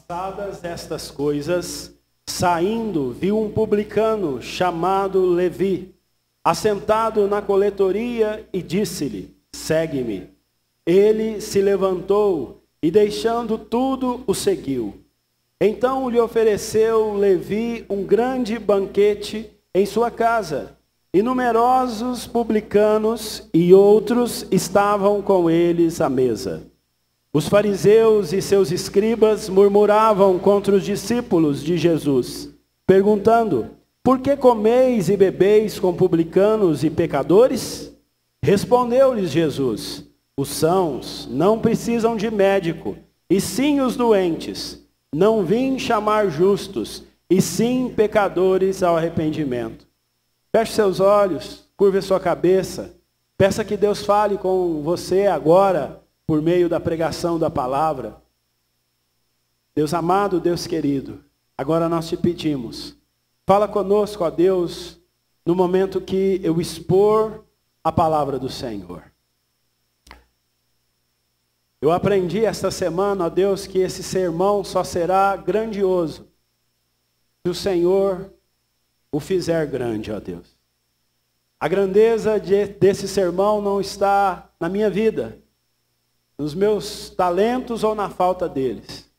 Passadas estas coisas, saindo, viu um publicano chamado Levi, assentado na coletoria, e disse-lhe: segue-me. Ele se levantou e, deixando tudo, o seguiu. Então lhe ofereceu Levi um grande banquete em sua casa, e numerosos publicanos e outros estavam com eles à mesa. Os fariseus e seus escribas murmuravam contra os discípulos de Jesus, perguntando: por que comeis e bebeis com publicanos e pecadores? Respondeu-lhes Jesus: os sãos não precisam de médico, e sim os doentes. Não vim chamar justos, e sim pecadores ao arrependimento. Feche seus olhos, curve sua cabeça, peça que Deus fale com você agora, por meio da pregação da palavra. Deus amado, Deus querido, agora nós te pedimos, fala conosco, ó Deus, no momento que eu expor a palavra do Senhor. Eu aprendi esta semana, ó Deus, que esse sermão só será grandioso se o Senhor o fizer grande, ó Deus. A grandeza desse sermão não está na minha vida, nos meus talentos ou na falta deles.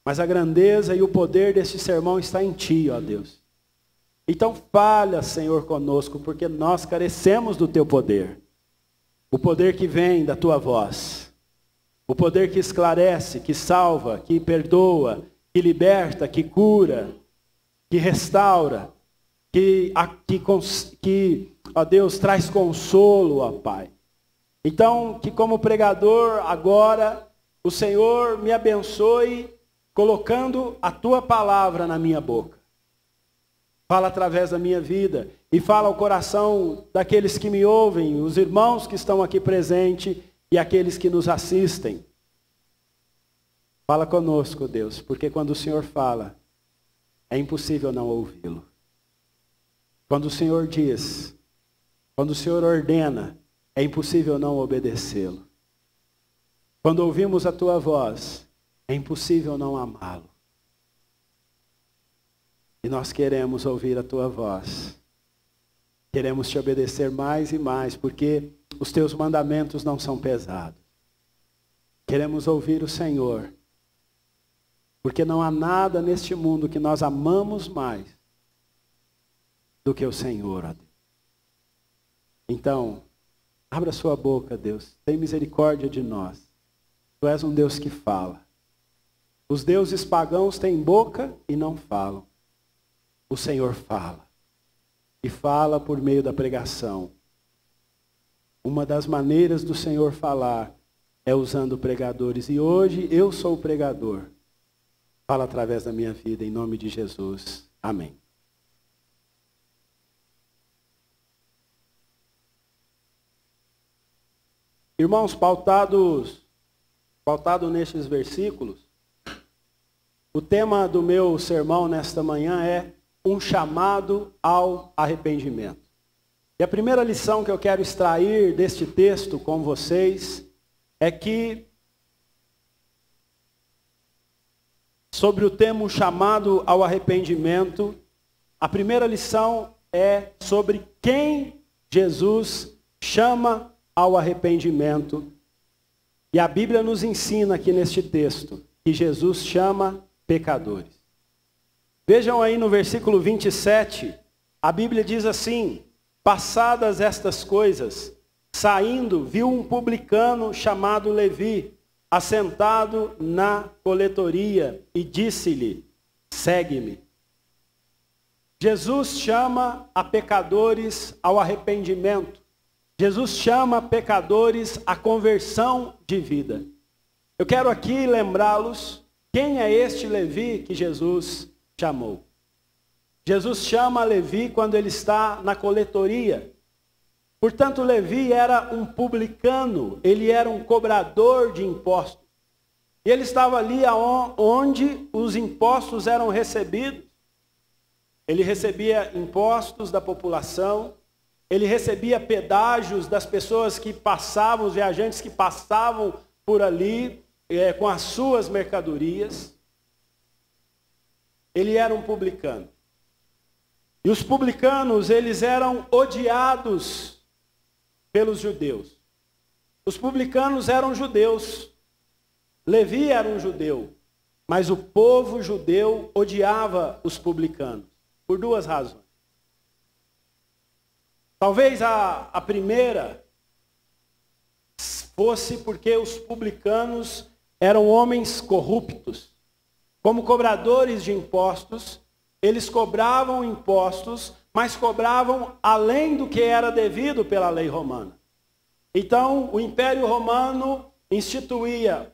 Mas a grandeza e o poder desse sermão está em Ti, ó Deus. Então fala, Senhor, conosco, porque nós carecemos do Teu poder. O poder que vem da Tua voz. O poder que esclarece, que salva, que perdoa, que liberta, que cura, que restaura, que ó Deus, traz consolo, ó Pai. Então, que como pregador, agora, o Senhor me abençoe, colocando a Tua palavra na minha boca. Fala através da minha vida, e fala ao coração daqueles que me ouvem, os irmãos que estão aqui presentes, e aqueles que nos assistem. Fala conosco, Deus, porque quando o Senhor fala, é impossível não ouvi-lo. Quando o Senhor diz, quando o Senhor ordena, é impossível não obedecê-lo. Quando ouvimos a Tua voz, é impossível não amá-lo. E nós queremos ouvir a Tua voz. Queremos Te obedecer mais e mais, porque os Teus mandamentos não são pesados. Queremos ouvir o Senhor, porque não há nada neste mundo que nós amamos mais do que o Senhor, ó Deus. Então, abra sua boca, Deus. Tem misericórdia de nós. Tu és um Deus que fala. Os deuses pagãos têm boca e não falam. O Senhor fala. E fala por meio da pregação. Uma das maneiras do Senhor falar é usando pregadores. E hoje eu sou o pregador. Fala através da minha vida, em nome de Jesus. Amém. Irmãos, pautado nestes versículos, o tema do meu sermão nesta manhã é um chamado ao arrependimento. E a primeira lição que eu quero extrair deste texto com vocês é que, sobre o tema um chamado ao arrependimento, a primeira lição é sobre quem Jesus chama ao arrependimento. E a Bíblia nos ensina aqui neste texto que Jesus chama pecadores. Vejam aí no versículo 27, a Bíblia diz assim: passadas estas coisas, saindo, viu um publicano chamado Levi, assentado na coletoria, e disse-lhe: segue-me. Jesus chama a pecadores ao arrependimento. Jesus chama pecadores à conversão de vida. Eu quero aqui lembrá-los quem é este Levi que Jesus chamou. Jesus chama Levi quando ele está na coletoria. Portanto, Levi era um publicano, ele era um cobrador de impostos. E ele estava ali onde os impostos eram recebidos. Ele recebia impostos da população, ele recebia pedágios das pessoas que passavam, os viajantes que passavam por ali com as suas mercadorias. ele era um publicano. E os publicanos, eles eram odiados pelos judeus. Os publicanos eram judeus. Levi era um judeu. Mas o povo judeu odiava os publicanos. Por duas razões. Talvez a primeira fosse porque os publicanos eram homens corruptos. Como cobradores de impostos, eles cobravam impostos, mas cobravam além do que era devido pela lei romana. Então, o Império Romano instituía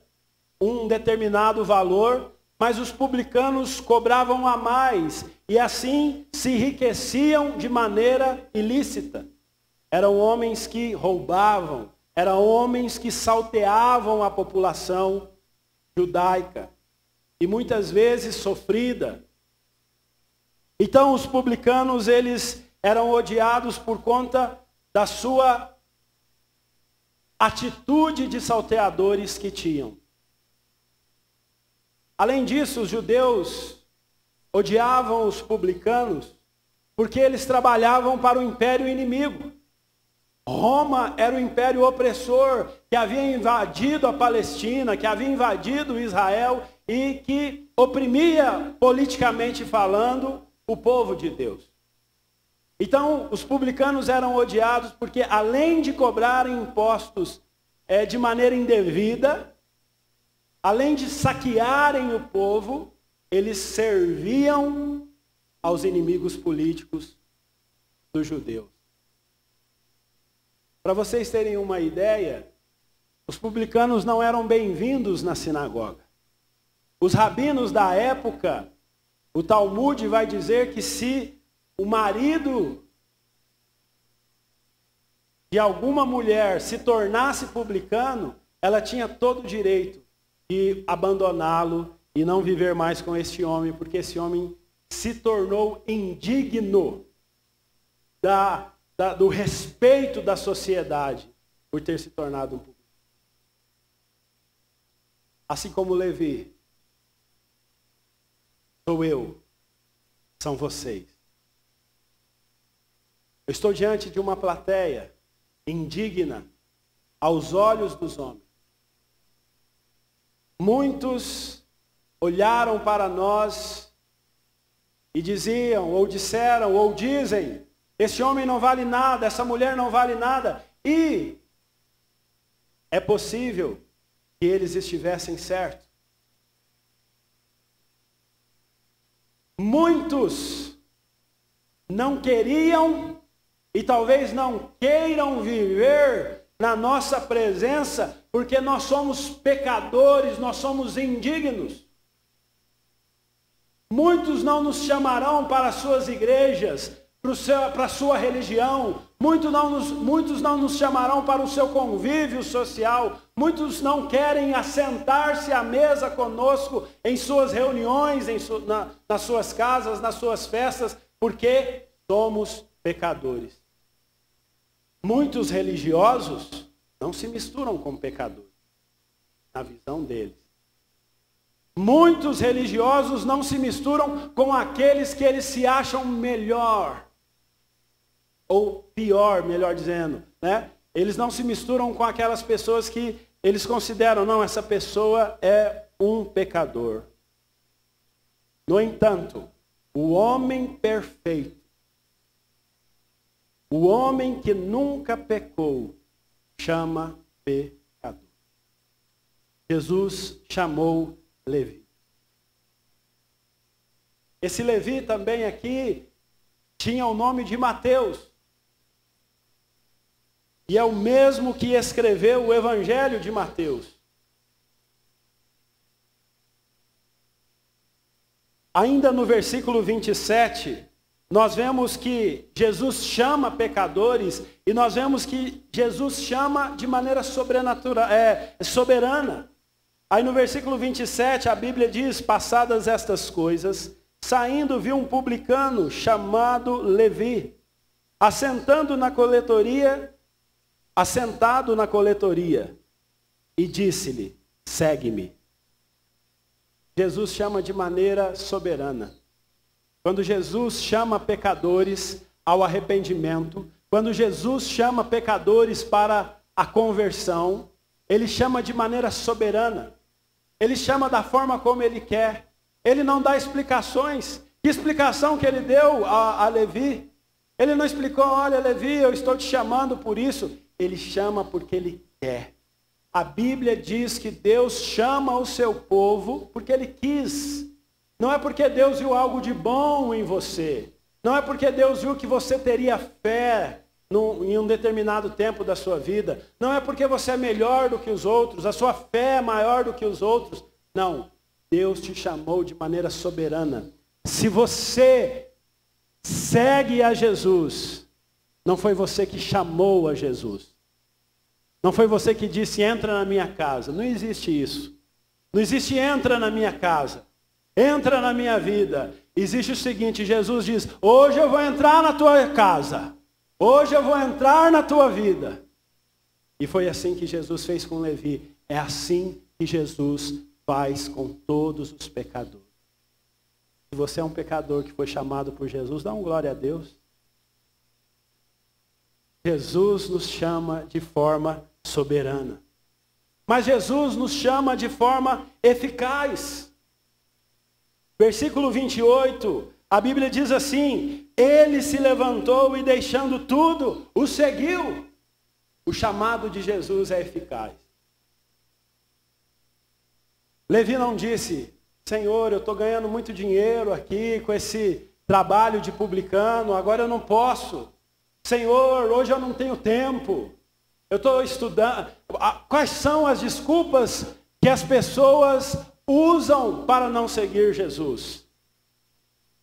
um determinado valor, mas os publicanos cobravam a mais, e assim se enriqueciam de maneira ilícita. Eram homens que roubavam, eram homens que salteavam a população judaica, e muitas vezes sofrida. Então os publicanos, eles eram odiados por conta da sua atitude de salteadores que tinham. Além disso, os judeus odiavam os publicanos porque eles trabalhavam para o império inimigo. Roma era o império opressor que havia invadido a Palestina, que havia invadido Israel e que oprimia, politicamente falando, o povo de Deus. Então, os publicanos eram odiados porque, além de cobrarem impostos de maneira indevida, além de saquearem o povo, eles serviam aos inimigos políticos dos judeus. Para vocês terem uma ideia, os publicanos não eram bem-vindos na sinagoga. Os rabinos da época, o Talmud vai dizer que se o marido de alguma mulher se tornasse publicano, ela tinha todo o direito de abandoná-lo e não viver mais com este homem, porque esse homem se tornou indigno do respeito da sociedade por ter se tornado um publicano. Assim como Levi, sou eu, são vocês. Eu estou diante de uma plateia indigna aos olhos dos homens. Muitos olharam para nós e diziam, ou disseram, ou dizem, esse homem não vale nada, essa mulher não vale nada. E é possível que eles estivessem certos. Muitos não queriam e talvez não queiram viver na nossa presença, porque nós somos pecadores, nós somos indignos. Muitos não nos chamarão para as suas igrejas, para a sua religião. Muitos não nos chamarão para o seu convívio social. Muitos não querem assentar-se à mesa conosco em suas reuniões, nas suas casas, nas suas festas, porque somos pecadores. Muitos religiosos não se misturam com pecadores, na visão deles. Muitos religiosos não se misturam com aqueles que eles se acham melhor, ou pior, melhor dizendo, né? Eles não se misturam com aquelas pessoas que eles consideram, não, essa pessoa é um pecador. No entanto, o homem perfeito, o homem que nunca pecou, chama pecador. Jesus chamou Levi. Esse Levi também aqui tinha o nome de Mateus. E é o mesmo que escreveu o Evangelho de Mateus. Ainda no versículo 27, nós vemos que Jesus chama pecadores e nós vemos que Jesus chama de maneira soberana. Aí no versículo 27 a Bíblia diz, passadas estas coisas, saindo viu um publicano chamado Levi, assentado na coletoria, e disse-lhe, segue-me. Jesus chama de maneira soberana. quando Jesus chama pecadores ao arrependimento, quando Jesus chama pecadores para a conversão, Ele chama de maneira soberana. Ele chama da forma como Ele quer. Ele não dá explicações. Que explicação que Ele deu a Levi? Ele não explicou, olha Levi, eu estou te chamando por isso. Ele chama porque Ele quer. A Bíblia diz que Deus chama o seu povo porque Ele quis. Não é porque Deus viu algo de bom em você. Não é porque Deus viu que você teria fé em um determinado tempo da sua vida. Não é porque você é melhor do que os outros, a sua fé é maior do que os outros. Não, Deus te chamou de maneira soberana. Se você segue a Jesus, não foi você que chamou a Jesus. Não foi você que disse, entra na minha casa. Não existe isso. Não existe entra na minha casa. Entra na minha vida. Existe o seguinte, Jesus diz, hoje eu vou entrar na tua casa. Hoje eu vou entrar na tua vida. E foi assim que Jesus fez com Levi. É assim que Jesus faz com todos os pecadores. Se você é um pecador que foi chamado por Jesus, dá glória a Deus. Jesus nos chama de forma soberana. Mas Jesus nos chama de forma eficaz. Versículo 28, a Bíblia diz assim, ele se levantou e deixando tudo, o seguiu. O chamado de Jesus é eficaz. Levi não disse, Senhor, eu estou ganhando muito dinheiro aqui com esse trabalho de publicano, agora eu não posso. Senhor, hoje eu não tenho tempo. Eu estou estudando. Quais são as desculpas que as pessoas usam para não seguir Jesus?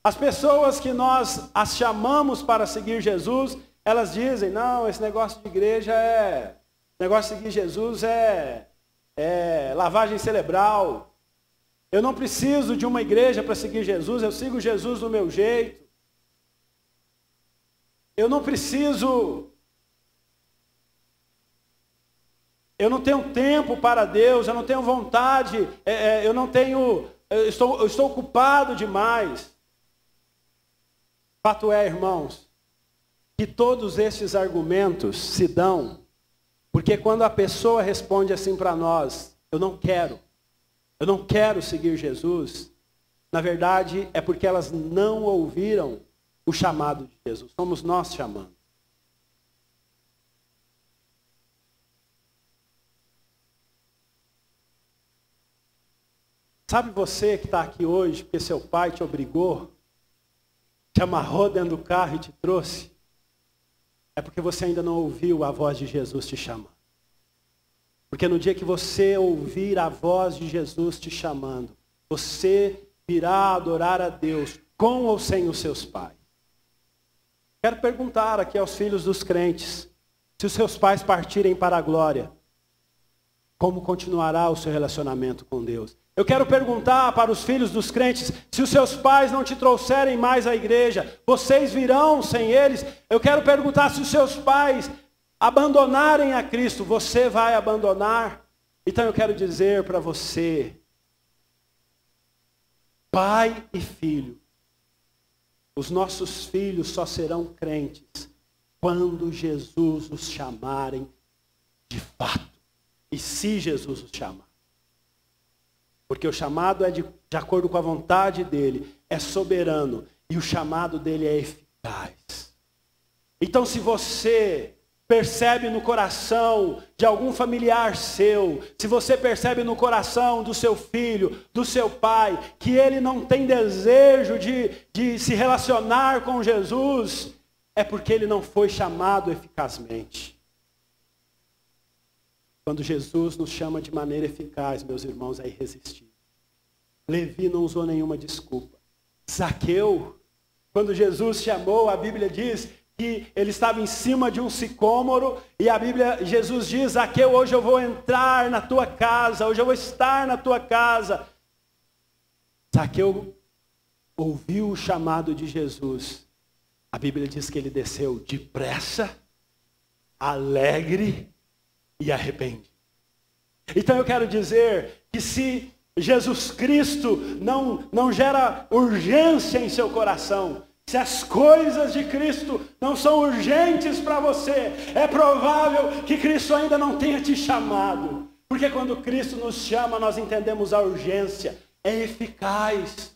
As pessoas que nós as chamamos para seguir Jesus, elas dizem, não, esse negócio de igreja negócio de seguir Jesus é lavagem cerebral. Eu não preciso de uma igreja para seguir Jesus, eu sigo Jesus do meu jeito. Eu não preciso, eu não tenho tempo para Deus, eu não tenho vontade, eu estou ocupado demais. Fato é, irmãos, que todos estes argumentos se dão, porque quando a pessoa responde assim para nós, eu não quero seguir Jesus, na verdade é porque elas não ouviram o chamado de Jesus. Somos nós chamando. Sabe você que está aqui hoje, porque seu pai te obrigou, te amarrou dentro do carro e te trouxe? É porque você ainda não ouviu a voz de Jesus te chamando. Porque no dia que você ouvir a voz de Jesus te chamando, você virá adorar a Deus com ou sem os seus pais. Quero perguntar aqui aos filhos dos crentes, se os seus pais partirem para a glória, como continuará o seu relacionamento com Deus? Eu quero perguntar para os filhos dos crentes, se os seus pais não te trouxerem mais à igreja, vocês virão sem eles? Eu quero perguntar se os seus pais abandonarem a Cristo, você vai abandonar? Então eu quero dizer para você, pai e filho, os nossos filhos só serão crentes quando Jesus os chamarem de fato. E se Jesus os chamar. Porque o chamado é de acordo com a vontade dele, é soberano. E o chamado dele é eficaz. Então se você percebe no coração de algum familiar seu, se você percebe no coração do seu filho, do seu pai, que ele não tem desejo de se relacionar com Jesus, é porque ele não foi chamado eficazmente. Quando Jesus nos chama de maneira eficaz, meus irmãos, é irresistível. Levi não usou nenhuma desculpa. Zaqueu, quando Jesus chamou, a Bíblia diz que ele estava em cima de um sicômoro, e Jesus diz, Zaqueu, hoje eu vou entrar na tua casa, hoje eu vou estar na tua casa. Zaqueu ouviu o chamado de Jesus. A Bíblia diz que ele desceu depressa, alegre e arrependido. Então eu quero dizer que se Jesus Cristo não gera urgência em seu coração, se as coisas de Cristo não são urgentes para você, é provável que Cristo ainda não tenha te chamado. Porque quando Cristo nos chama, nós entendemos a urgência, é eficaz.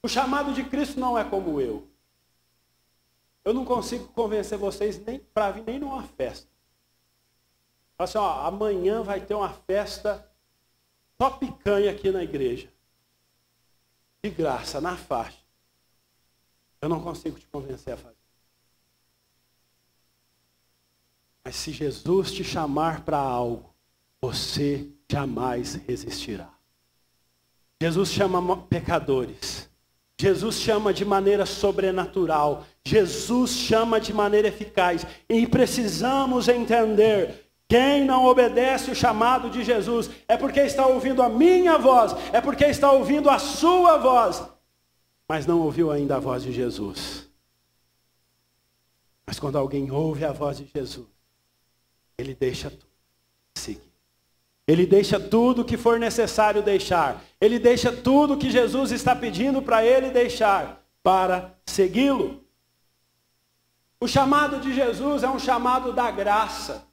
O chamado de Cristo não é como eu. Eu não consigo convencer vocês nem para vir nem numa festa. Fala assim, ó, amanhã vai ter uma festa só picanha aqui na igreja. De graça, na faixa. Eu não consigo te convencer a fazer. Mas se Jesus te chamar para algo, você jamais resistirá. Jesus chama pecadores. Jesus chama de maneira sobrenatural. Jesus chama de maneira eficaz. E precisamos entender, quem não obedece o chamado de Jesus é porque está ouvindo a minha voz, é porque está ouvindo a sua voz, mas não ouviu ainda a voz de Jesus. Mas quando alguém ouve a voz de Jesus, ele deixa tudo seguir. Ele deixa tudo que for necessário deixar. Ele deixa tudo que Jesus está pedindo para ele deixar para segui-lo. O chamado de Jesus é um chamado da graça.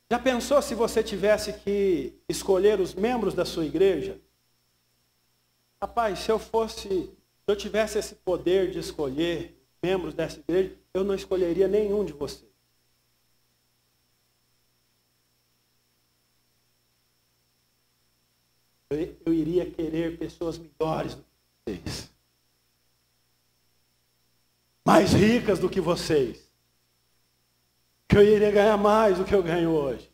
Já pensou se você tivesse que escolher os membros da sua igreja? Rapaz, se eu tivesse esse poder de escolher membros dessa igreja, eu não escolheria nenhum de vocês. Eu iria querer pessoas melhores do que vocês. Mais ricas do que vocês. Que eu iria ganhar mais do que eu ganho hoje.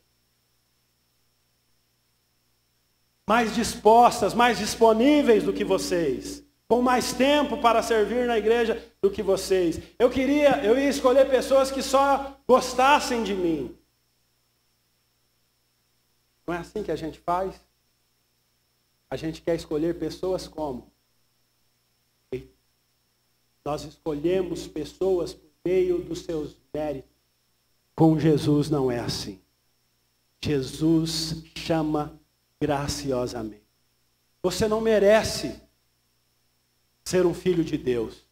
Mais dispostas, mais disponíveis do que vocês. Com mais tempo para servir na igreja do que vocês. Eu ia escolher pessoas que só gostassem de mim. Não é assim que a gente faz? A gente quer escolher pessoas como? Nós escolhemos pessoas por meio dos seus méritos. Com Jesus não é assim. Jesus chama graciosamente. Você não merece ser um filho de Deus.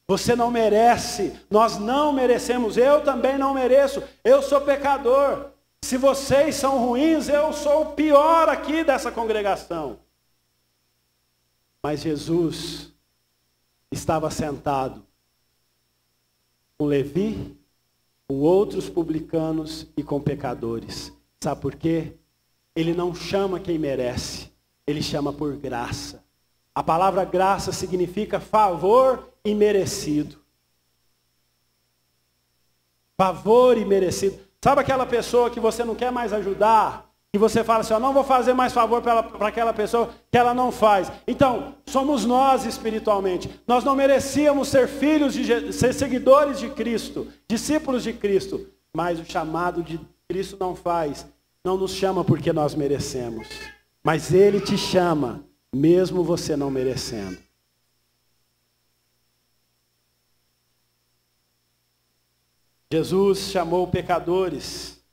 Você não merece, nós não merecemos, eu também não mereço. Eu sou pecador. Se vocês são ruins, eu sou o pior aqui dessa congregação. Mas Jesus estava sentado com Levi, com outros publicanos e com pecadores. Sabe por quê? Ele não chama quem merece, ele chama por graça. A palavra graça significa favor imerecido. Favor imerecido. Sabe aquela pessoa que você não quer mais ajudar? Que você fala assim, eu não vou fazer mais favor para aquela pessoa que ela não faz. Então, somos nós espiritualmente. Nós não merecíamos ser ser seguidores de Cristo, discípulos de Cristo. Mas o chamado de Cristo não nos chama porque nós merecemos. Mas Ele te chama, mesmo você não merecendo. Jesus chamou pecadores.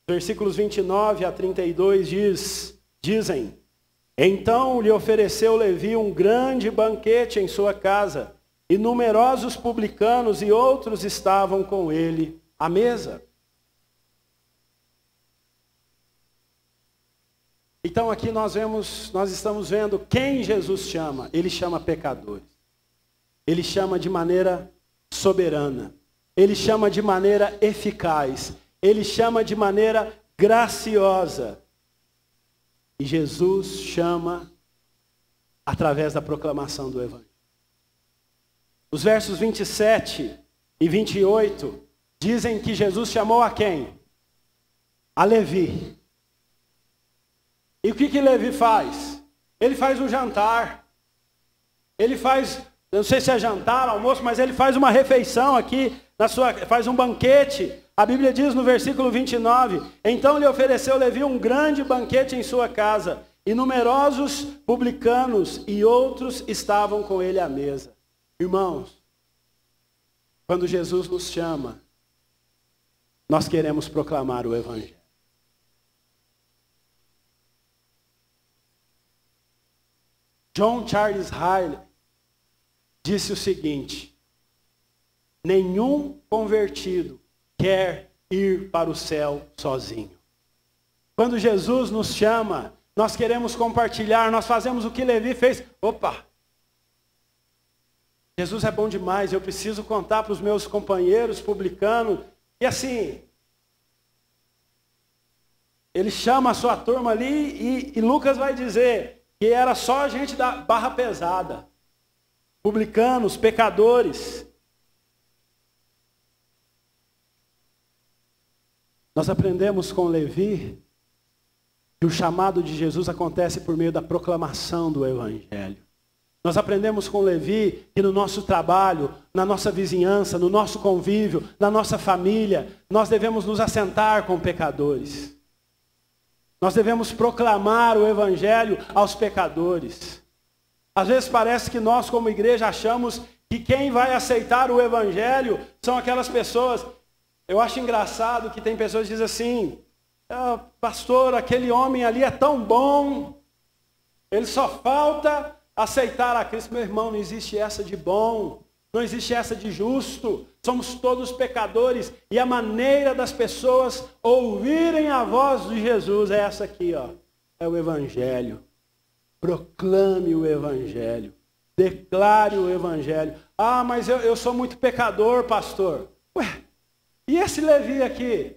Versículos 29 a 32 dizem, então lhe ofereceu Levi um grande banquete em sua casa, e numerosos publicanos e outros estavam com ele à mesa. Então aqui nós estamos vendo quem Jesus chama. Ele chama pecadores. Ele chama de maneira soberana. Ele chama de maneira eficaz. Ele chama de maneira graciosa. E Jesus chama através da proclamação do Evangelho. Os versos 27 e 28 dizem que Jesus chamou a quem? A Levi. E o que Levi faz? Ele faz um jantar. Ele faz, não sei se é jantar, almoço, mas ele faz uma refeição aqui, faz um banquete. A Bíblia diz no versículo 29, então lhe ofereceu Levi um grande banquete em sua casa, e numerosos publicanos e outros estavam com ele à mesa. Irmãos, quando Jesus nos chama, nós queremos proclamar o Evangelho. John Charles Riley disse o seguinte: nenhum convertido quer ir para o céu sozinho. Quando Jesus nos chama, nós queremos compartilhar, nós fazemos o que Levi fez. Opa! Jesus é bom demais, eu preciso contar para os meus companheiros publicanos. E assim, ele chama a sua turma ali e Lucas vai dizer que era só gente da barra pesada. Publicanos, pecadores. Nós aprendemos com Levi que o chamado de Jesus acontece por meio da proclamação do Evangelho. Nós aprendemos com Levi que no nosso trabalho, na nossa vizinhança, no nosso convívio, na nossa família, nós devemos nos assentar com pecadores. Nós devemos proclamar o Evangelho aos pecadores. Às vezes parece que nós como igreja achamos que quem vai aceitar o Evangelho são aquelas pessoas. Eu acho engraçado que tem pessoas que dizem assim: pastor, aquele homem ali é tão bom, ele só falta aceitar a Cristo. Meu irmão, não existe essa de bom, não existe essa de justo. Somos todos pecadores e a maneira das pessoas ouvirem a voz de Jesus é essa aqui, ó. É o Evangelho. Proclame o Evangelho. Declare o Evangelho. Ah, mas eu sou muito pecador, pastor. Ué, e esse Levi aqui?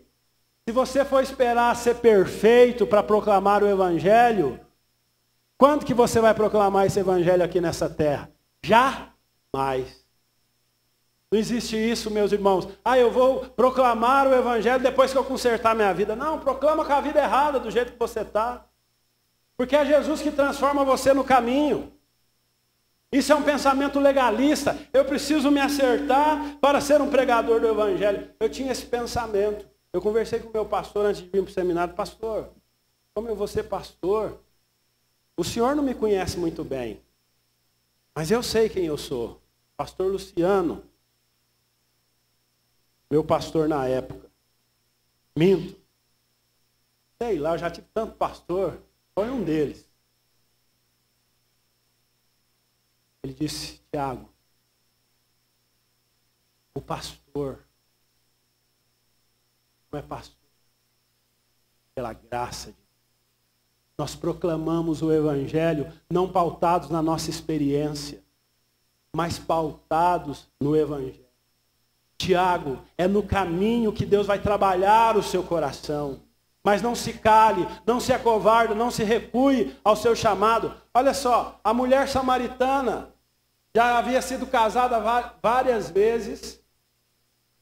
Se você for esperar ser perfeito para proclamar o Evangelho, quando que você vai proclamar esse Evangelho aqui nessa terra? Jamais. Não existe isso, meus irmãos. Ah, eu vou proclamar o Evangelho depois que eu consertar minha vida. Não, proclama com a vida errada, do jeito que você está. Porque é Jesus que transforma você no caminho. Isso é um pensamento legalista. Eu preciso me acertar para ser um pregador do Evangelho. Eu tinha esse pensamento. Eu conversei com o meu pastor antes de vir para o seminário. Pastor, como eu vou ser pastor? O senhor não me conhece muito bem. Mas eu sei quem eu sou. Pastor Luciano. Meu pastor na época. Minto. Sei lá, eu já tive tanto pastor. Foi um deles. Ele disse: Tiago, o pastor não é pastor pela graça de Deus. Nós proclamamos o Evangelho não pautados na nossa experiência, mas pautados no Evangelho. Tiago, é no caminho que Deus vai trabalhar o seu coração. Mas não se cale, não se acovarde, não se recue ao seu chamado. Olha só, a mulher samaritana já havia sido casada várias vezes.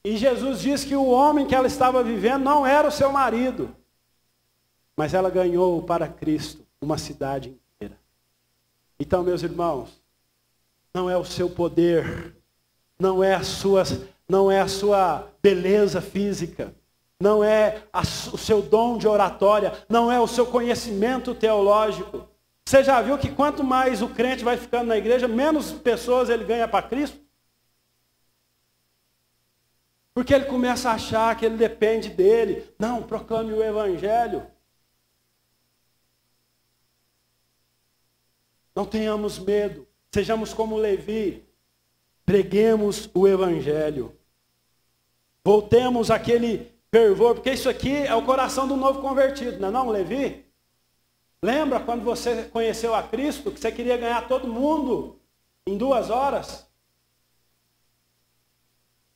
E Jesus diz que o homem que ela estava vivendo não era o seu marido. Mas ela ganhou para Cristo uma cidade inteira. Então, meus irmãos, não é o seu poder, não é a sua beleza física, não é o seu dom de oratória, não é o seu conhecimento teológico. Você já viu que quanto mais o crente vai ficando na igreja, menos pessoas ele ganha para Cristo? Porque ele começa a achar que ele depende dele. Não, proclame o Evangelho. Não tenhamos medo, sejamos como Levi, preguemos o Evangelho. Voltemos àquele fervor, porque isso aqui é o coração do novo convertido, não é não, Levi? Lembra quando você conheceu a Cristo, que você queria ganhar todo mundo em 2 horas?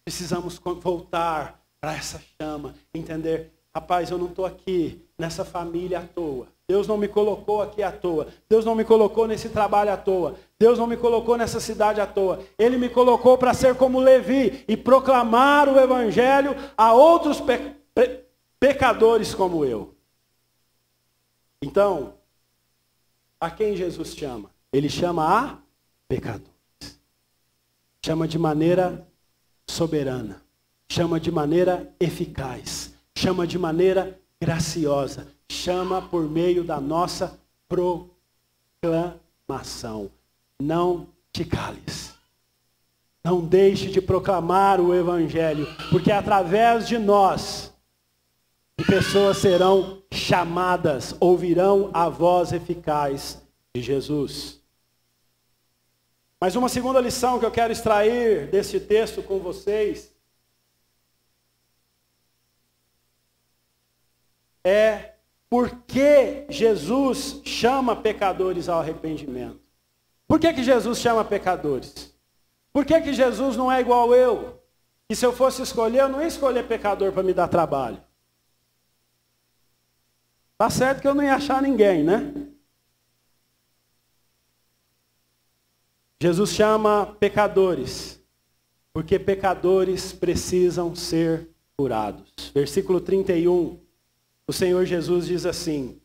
Precisamos voltar para essa chama, entender, rapaz, eu não estou aqui nessa família à toa. Deus não me colocou aqui à toa. Deus não me colocou nesse trabalho à toa. Deus não me colocou nessa cidade à toa. Ele me colocou para ser como Levi e proclamar o Evangelho a outros pecadores como eu. Então, a quem Jesus chama? Ele chama a pecadores. Chama de maneira soberana. Chama de maneira eficaz. Chama de maneira graciosa. Chama por meio da nossa proclamação. Não te cales. Não deixe de proclamar o Evangelho, porque através de nós, pessoas serão chamadas, ouvirão a voz eficaz de Jesus. Mas uma segunda lição que eu quero extrair desse texto com vocês é por que Jesus chama pecadores ao arrependimento. Por que Jesus chama pecadores? Por que Jesus não é igual eu? Que se eu fosse escolher, eu não ia escolher pecador para me dar trabalho. Tá certo que eu não ia achar ninguém, né? Jesus chama pecadores, porque pecadores precisam ser curados. Versículo 31, o Senhor Jesus diz assim: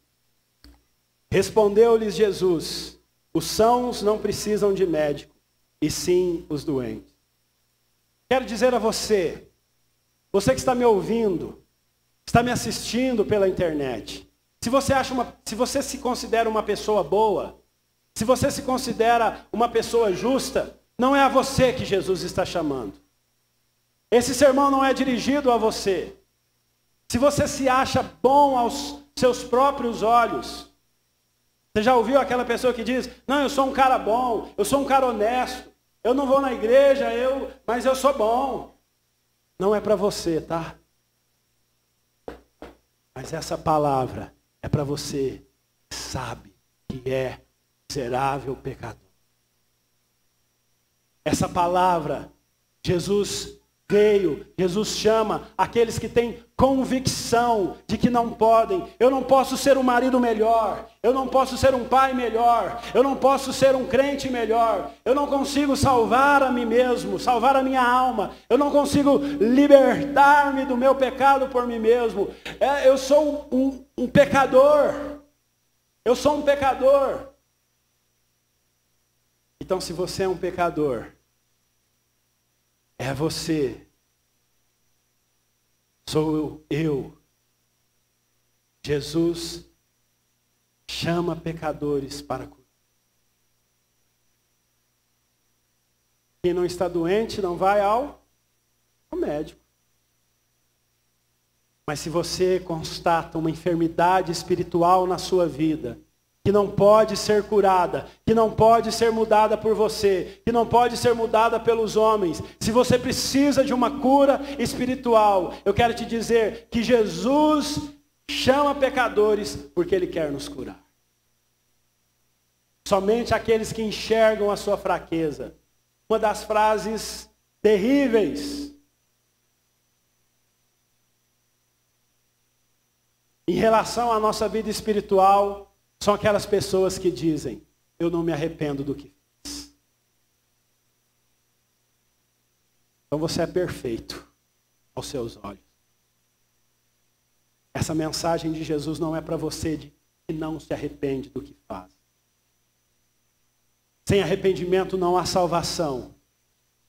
respondeu-lhes Jesus, os sãos não precisam de médico, e sim os doentes. Quero dizer a você, você que está me ouvindo, está me assistindo pela internet, se você se considera uma pessoa boa, se você se considera uma pessoa justa, não é a você que Jesus está chamando. Esse sermão não é dirigido a você. Se você se acha bom aos seus próprios olhos, você já ouviu aquela pessoa que diz, não, eu sou um cara bom, eu sou um cara honesto, eu não vou na igreja, mas eu sou bom. Não é para você, tá? Mas essa palavra é para você que sabe que é miserável pecador. Essa palavra, Jesus chama aqueles que têm convicção de que não podem. Eu não posso ser um marido melhor, eu não posso ser um pai melhor, eu não posso ser um crente melhor, eu não consigo salvar a mim mesmo, salvar a minha alma, eu não consigo libertar-me do meu pecado por mim mesmo. Eu sou um pecador, eu sou um pecador. Então, se você é um pecador, é você, sou eu. Jesus chama pecadores para curar. Quem não está doente não vai ao médico. Mas se você constata uma enfermidade espiritual na sua vida, que não pode ser curada, que não pode ser mudada por você, que não pode ser mudada pelos homens, se você precisa de uma cura espiritual, eu quero te dizer que Jesus chama pecadores porque Ele quer nos curar. Somente aqueles que enxergam a sua fraqueza. Uma das frases terríveis em relação à nossa vida espiritual são aquelas pessoas que dizem, eu não me arrependo do que fiz. Então você é perfeito aos seus olhos. Essa mensagem de Jesus não é para você que não se arrepende do que faz. Sem arrependimento não há salvação.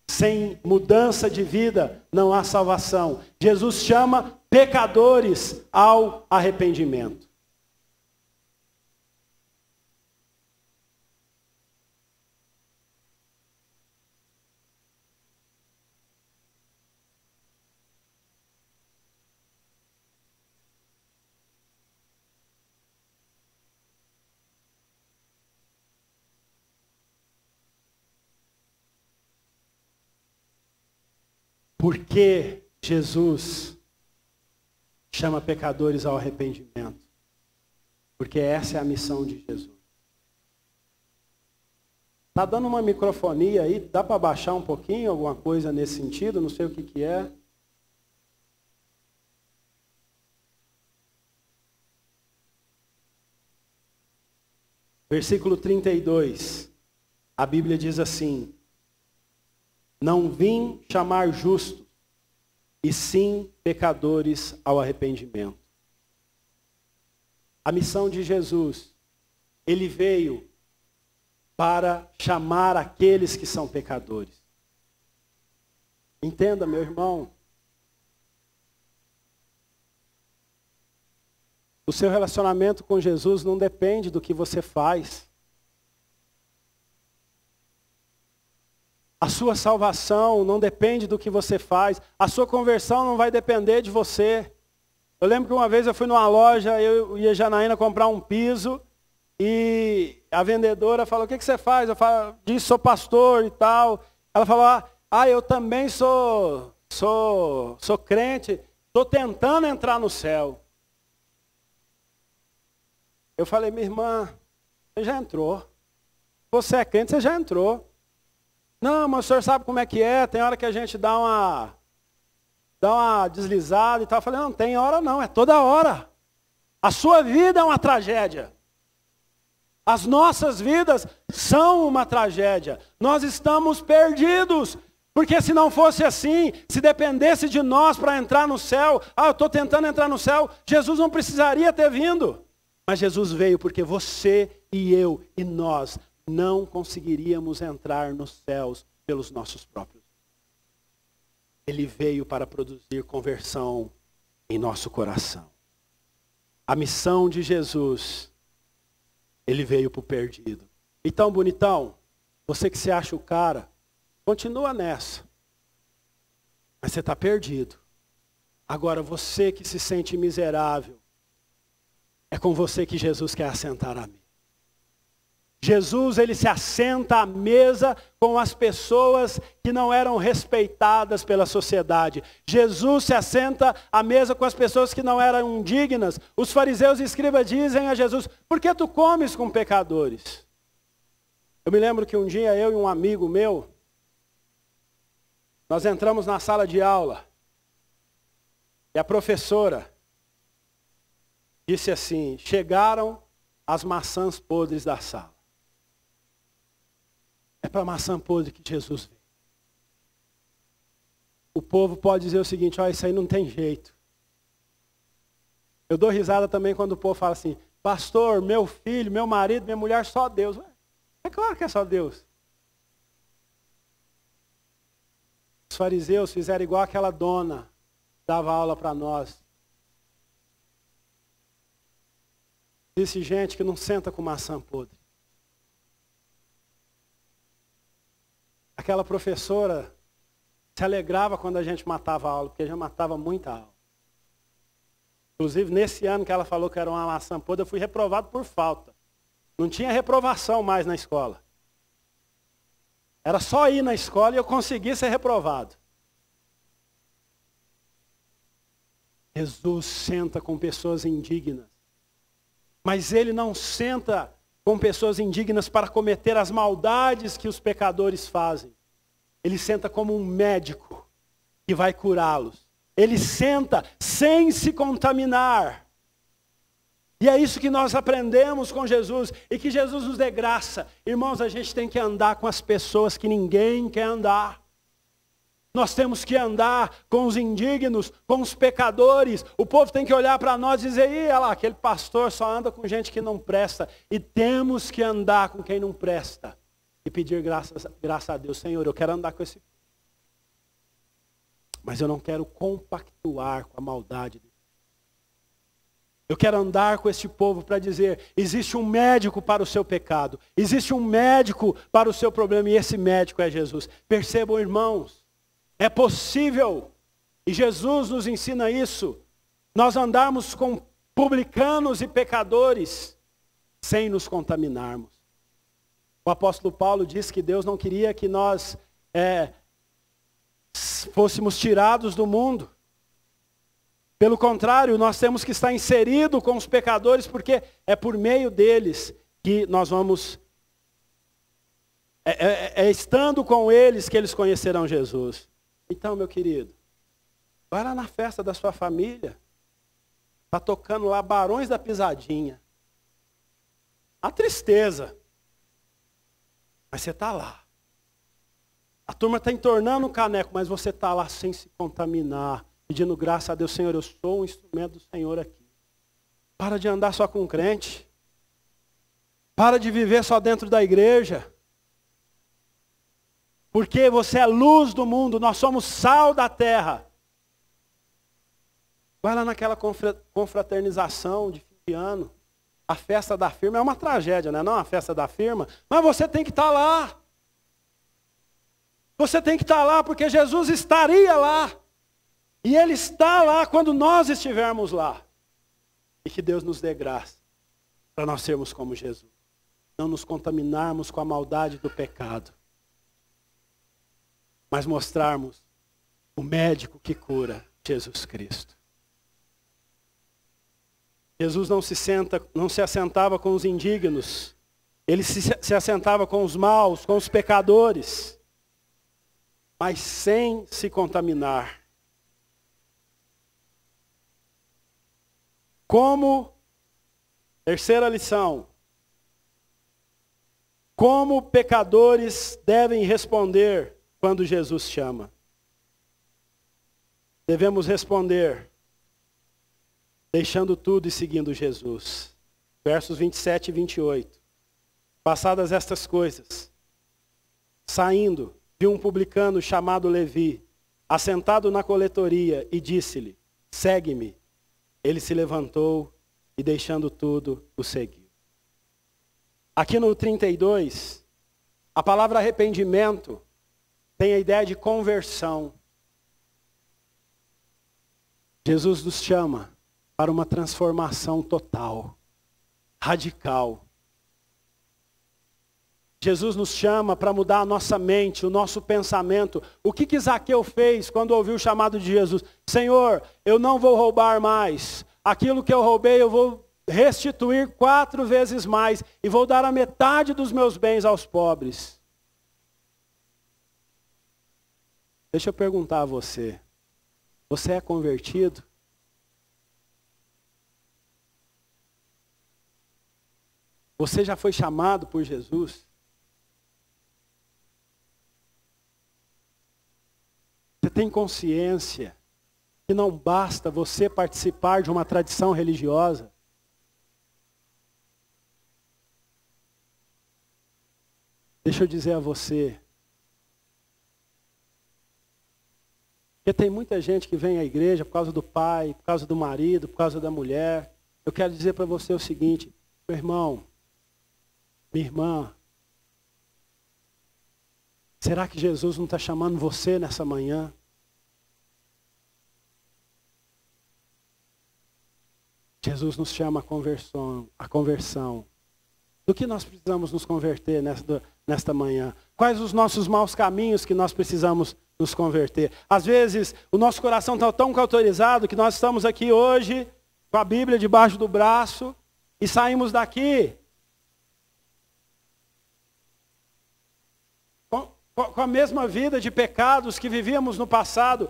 Sem mudança de vida não há salvação. Jesus chama pecadores ao arrependimento. Por que Jesus chama pecadores ao arrependimento? Porque essa é a missão de Jesus. Está dando uma microfonia aí? Dá para baixar um pouquinho, alguma coisa nesse sentido? Não sei o que é. Versículo 32. A Bíblia diz assim: não vim chamar justos, e sim pecadores ao arrependimento. A missão de Jesus, Ele veio para chamar aqueles que são pecadores. Entenda, meu irmão. O seu relacionamento com Jesus não depende do que você faz. A sua salvação não depende do que você faz. A sua conversão não vai depender de você. Eu lembro que uma vez eu fui numa loja, eu e a Janaína comprar um piso. E a vendedora falou, o que você faz? Eu disse, sou pastor e tal. Ela falou, eu também sou crente, estou tentando entrar no céu. Eu falei, minha irmã, você já entrou. Você é crente, você já entrou. Não, mas o senhor sabe como é que é, tem hora que a gente dá uma deslizada e tal. Eu falei, não tem hora não, é toda hora. A sua vida é uma tragédia. As nossas vidas são uma tragédia. Nós estamos perdidos. Porque se não fosse assim, se dependesse de nós para entrar no céu, eu estou tentando entrar no céu, Jesus não precisaria ter vindo. Mas Jesus veio porque você e eu e nós não conseguiríamos entrar nos céus pelos nossos próprios. Ele veio para produzir conversão em nosso coração. A missão de Jesus, ele veio para o perdido. Então, bonitão, você que se acha o cara, continua nessa. Mas você está perdido. Agora, você que se sente miserável, é com você que Jesus quer assentar à mesa. Jesus, ele se assenta à mesa com as pessoas que não eram respeitadas pela sociedade. Jesus se assenta à mesa com as pessoas que não eram dignas. Os fariseus e escribas dizem a Jesus, por que tu comes com pecadores? Eu me lembro que um dia eu e um amigo meu, nós entramos na sala de aula e a professora disse assim, chegaram as maçãs podres da sala. É para a maçã podre que Jesus veio. O povo pode dizer o seguinte, isso aí não tem jeito. Eu dou risada também quando o povo fala assim, pastor, meu filho, meu marido, minha mulher, só Deus. É claro que é só Deus. Os fariseus fizeram igual aquela dona que dava aula para nós. Disse gente que não senta com maçã podre. Aquela professora se alegrava quando a gente matava a aula, porque a gente matava muita aula. Inclusive, nesse ano que ela falou que era uma maçã podre, eu fui reprovado por falta. Não tinha reprovação mais na escola. Era só ir na escola e eu consegui ser reprovado. Jesus senta com pessoas indignas. Mas ele não senta com pessoas indignas para cometer as maldades que os pecadores fazem. Ele senta como um médico que vai curá-los. Ele senta sem se contaminar. E é isso que nós aprendemos com Jesus e que Jesus nos dê graça. Irmãos, a gente tem que andar com as pessoas que ninguém quer andar. Nós temos que andar com os indignos, com os pecadores. O povo tem que olhar para nós e dizer, olha lá, aquele pastor só anda com gente que não presta. E temos que andar com quem não presta. E pedir graça a Deus. Senhor, eu quero andar com esse povo. Mas eu não quero compactuar com a maldade dele. Eu quero andar com este povo para dizer, existe um médico para o seu pecado. Existe um médico para o seu problema. E esse médico é Jesus. Percebam, irmãos. É possível, e Jesus nos ensina isso, nós andarmos com publicanos e pecadores sem nos contaminarmos. O apóstolo Paulo diz que Deus não queria que nós fôssemos tirados do mundo. Pelo contrário, nós temos que estar inseridos com os pecadores, porque é por meio deles que nós vamos, estando com eles que eles conhecerão Jesus. Então, meu querido, vai lá na festa da sua família. Está tocando lá Barões da Pisadinha. A tristeza. Mas você está lá. A turma está entornando o caneco, mas você está lá sem se contaminar. Pedindo graça a Deus, Senhor, eu sou um instrumento do Senhor aqui. Para de andar só com crente. Para de viver só dentro da igreja. Porque você é luz do mundo, nós somos sal da terra. Vai lá naquela confraternização de fim de ano. A festa da firma é uma tragédia, né? Não a festa da firma. Mas você tem que estar lá. Você tem que estar lá porque Jesus estaria lá. E Ele está lá quando nós estivermos lá. E que Deus nos dê graça para nós sermos como Jesus. Não nos contaminarmos com a maldade do pecado, mas mostrarmos o médico que cura, Jesus Cristo. Jesus não se assentava com os indignos, ele se assentava com os maus, com os pecadores, mas sem se contaminar. Como, terceira lição, como pecadores devem responder quando Jesus chama? Devemos responder deixando tudo e seguindo Jesus. Versos 27 e 28. Passadas estas coisas, saindo, viu um publicano chamado Levi, assentado na coletoria, e disse-lhe: segue-me. Ele se levantou e, deixando tudo, o seguiu. Aqui no 32, a palavra arrependimento tem a ideia de conversão. Jesus nos chama para uma transformação total, radical. Jesus nos chama para mudar a nossa mente, o nosso pensamento. O que Zaqueu fez quando ouviu o chamado de Jesus? Senhor, eu não vou roubar mais. Aquilo que eu roubei eu vou restituir 4 vezes mais. E vou dar a metade dos meus bens aos pobres. Deixa eu perguntar a você. Você é convertido? Você já foi chamado por Jesus? Você tem consciência que não basta você participar de uma tradição religiosa? Deixa eu dizer a você, porque tem muita gente que vem à igreja por causa do pai, por causa do marido, por causa da mulher. Eu quero dizer para você o seguinte, meu irmão, minha irmã, será que Jesus não está chamando você nessa manhã? Jesus nos chama a conversão. Do que nós precisamos nos converter nesta manhã? Quais os nossos maus caminhos que nós precisamos nos converter? Às vezes, o nosso coração está tão cauterizado que nós estamos aqui hoje, com a Bíblia debaixo do braço, e saímos daqui com a mesma vida de pecados que vivíamos no passado.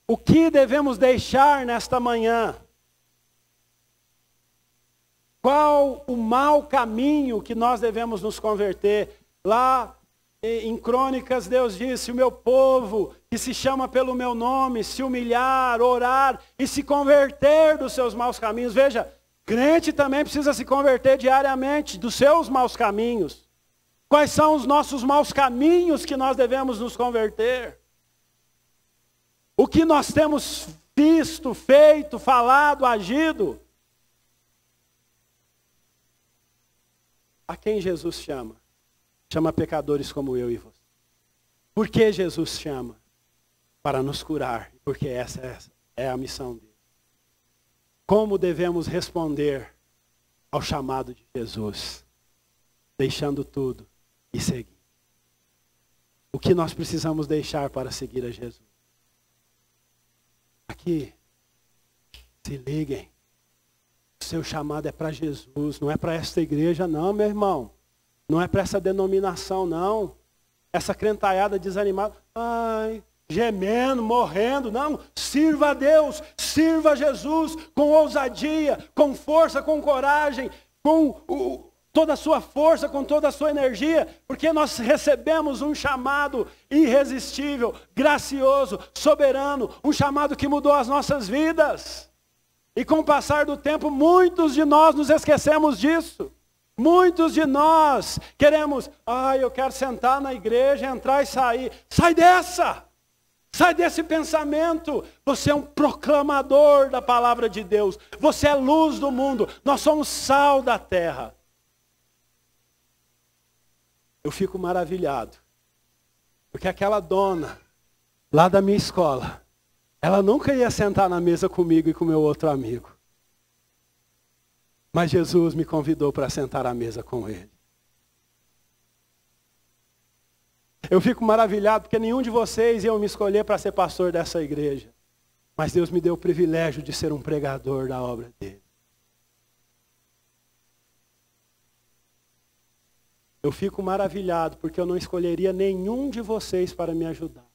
O que devemos deixar nesta manhã? Qual o mau caminho que nós devemos nos converter? Lá em Crônicas, Deus disse: o meu povo, que se chama pelo meu nome, se humilhar, orar e se converter dos seus maus caminhos. Veja, crente também precisa se converter diariamente dos seus maus caminhos. Quais são os nossos maus caminhos que nós devemos nos converter? O que nós temos visto, feito, falado, agido? A quem Jesus chama? Chama pecadores como eu e você. Por que Jesus chama? Para nos curar, porque essa é a missão dele. Como devemos responder ao chamado de Jesus? Deixando tudo e seguir. O que nós precisamos deixar para seguir a Jesus? Aqui, se liguem. O seu chamado é para Jesus, não é para esta igreja não, meu irmão. Não é para essa denominação não. Essa crentaiada desanimada, gemendo, morrendo. Não, sirva a Deus, sirva a Jesus com ousadia, com força, com coragem, com toda a sua força, com toda a sua energia, porque nós recebemos um chamado irresistível, gracioso, soberano, um chamado que mudou as nossas vidas. E com o passar do tempo, muitos de nós nos esquecemos disso. Muitos de nós queremos, eu quero sentar na igreja, entrar e sair. Sai dessa! Sai desse pensamento. Você é um proclamador da palavra de Deus. Você é luz do mundo. Nós somos sal da terra. Eu fico maravilhado. Porque aquela dona, lá da minha escola, ela nunca ia sentar na mesa comigo e com meu outro amigo. Mas Jesus me convidou para sentar à mesa com Ele. Eu fico maravilhado porque nenhum de vocês iam me escolher para ser pastor dessa igreja. Mas Deus me deu o privilégio de ser um pregador da obra dele. Eu fico maravilhado porque eu não escolheria nenhum de vocês para me ajudar.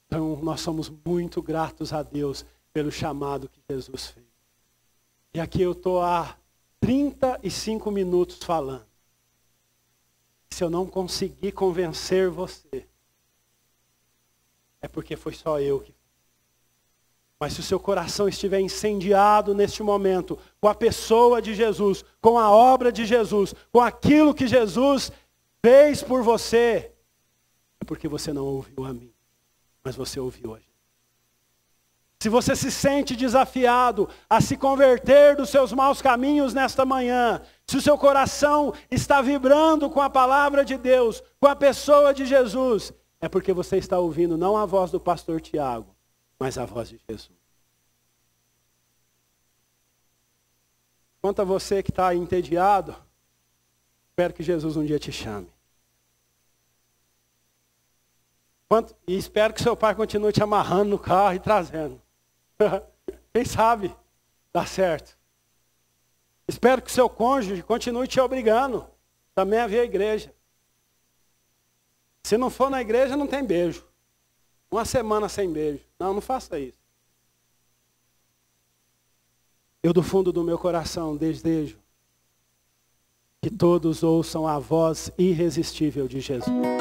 Então nós somos muito gratos a Deus pelo chamado que Jesus fez. E aqui eu estou há 35 minutos falando. Se eu não conseguir convencer você, é porque foi só eu que. Mas se o seu coração estiver incendiado neste momento, com a pessoa de Jesus, com a obra de Jesus, com aquilo que Jesus fez por você, é porque você não ouviu a mim, mas você ouviu a gente. Se você se sente desafiado a se converter dos seus maus caminhos nesta manhã, se o seu coração está vibrando com a palavra de Deus, com a pessoa de Jesus, é porque você está ouvindo não a voz do pastor Tiago, mas a voz de Jesus. Quanto a você que está entediado, espero que Jesus um dia te chame. E espero que seu pai continue te amarrando no carro e trazendo. Quem sabe dá certo. Espero que seu cônjuge continue te obrigando também a vir à igreja. Se não for na igreja, não tem beijo. Uma semana sem beijo. Não faça isso. Eu do fundo do meu coração desejo que todos ouçam a voz irresistível de Jesus.